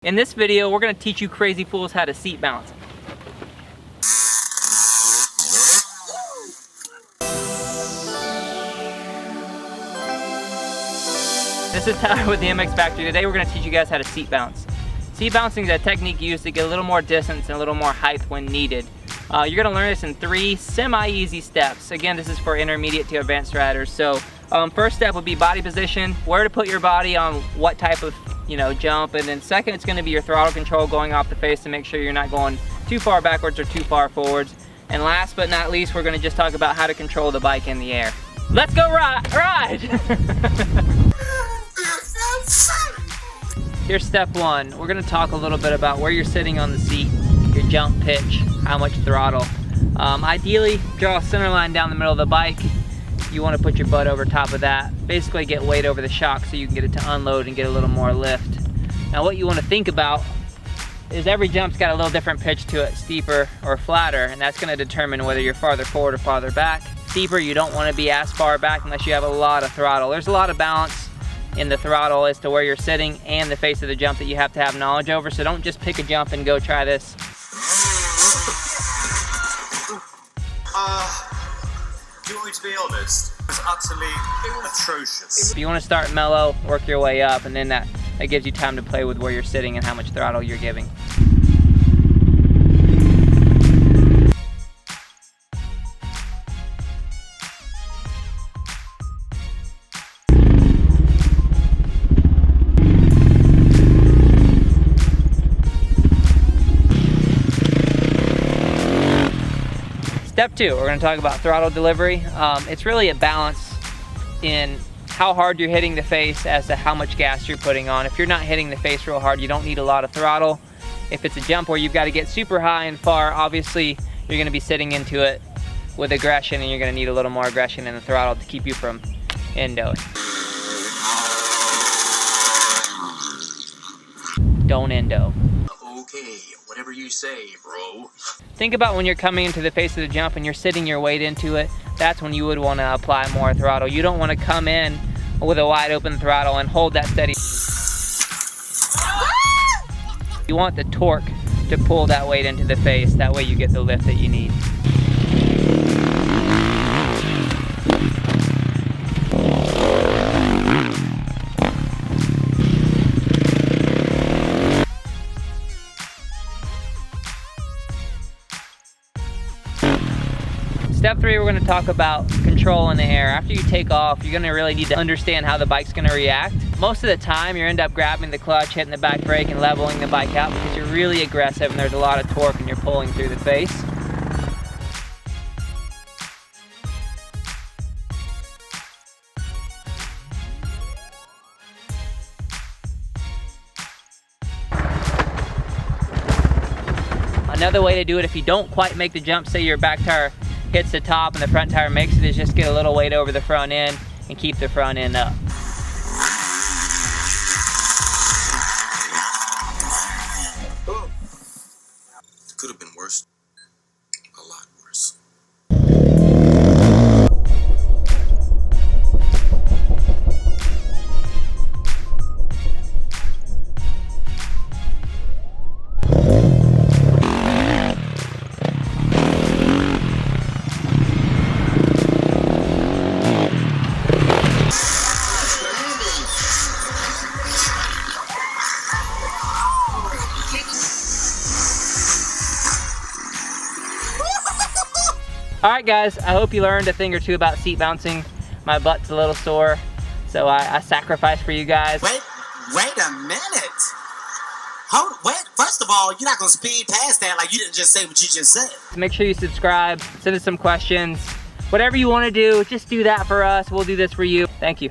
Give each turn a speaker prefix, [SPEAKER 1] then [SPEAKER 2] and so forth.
[SPEAKER 1] In this video, we're going to teach you crazy fools how to seat balance. This is Tyler with the MX Factory. Today we're going to teach you guys how to seat balance. Seat balancing is a technique used to get a little more distance and a little more height when needed. You're going to learn this in 3 semi-easy steps. Again, this is for intermediate to advanced riders. So first step would be body position, where to put your body on what type of jump, and then second it's going to be your throttle control going off the face to make sure you're not going too far backwards or too far forwards. And last but not least, we're going to just talk about how to control the bike in the air. Let's go ride! Here's step 1. We're going to talk a little bit about where you're sitting on the seat, your jump pitch, how much throttle. Ideally, draw a center line down the middle of the bike. You want to put your butt over top of that. Basically get weight over the shock so you can get it to unload and get a little more lift. Now what you want to think about is every jump's got a little different pitch to it, steeper or flatter, and that's going to determine whether you're farther forward or farther back. Steeper, you don't want to be as far back unless you have a lot of throttle. There's a lot of balance in the throttle as to where you're sitting and the face of the jump that you have to have knowledge over, so don't just pick a jump and go try this.
[SPEAKER 2] Do you want me to be honest? It was utterly atrocious.
[SPEAKER 1] If you want to start mellow, work your way up, and then that gives you time to play with where you're sitting and how much throttle you're giving. Step 2, we're going to talk about throttle delivery. It's really a balance in how hard you're hitting the face as to how much gas you're putting on. If you're not hitting the face real hard, you don't need a lot of throttle. If it's a jump where you've got to get super high and far, obviously you're going to be sitting into it with aggression, and you're going to need a little more aggression in the throttle to keep you from endoing. Don't endo.
[SPEAKER 2] Okay, whatever you say, bro.
[SPEAKER 1] Think about when you're coming into the face of the jump and you're sitting your weight into it. That's when you would want to apply more throttle. You don't want to come in with a wide open throttle and hold that steady. You want the torque to pull that weight into the face. That way you get the lift that you need. Step 3, we're going to talk about control in the air. After you take off, you're going to really need to understand how the bike's going to react. Most of the time, you end up grabbing the clutch, hitting the back brake, and leveling the bike out because you're really aggressive and there's a lot of torque and you're pulling through the face. Another way to do it if you don't quite make the jump, say your back tire hits the top and the front tire makes it, is just get a little weight over the front end and keep the front end up.
[SPEAKER 2] It could have been worse. A lot worse.
[SPEAKER 1] Alright guys, I hope you learned a thing or two about seat bouncing. My butt's a little sore, so I sacrificed for you guys.
[SPEAKER 3] Wait a minute. Wait, first of all, you're not going to speed past that like you didn't just say what you just said.
[SPEAKER 1] Make sure you subscribe, send us some questions. Whatever you want to do, just do that for us. We'll do this for you. Thank you.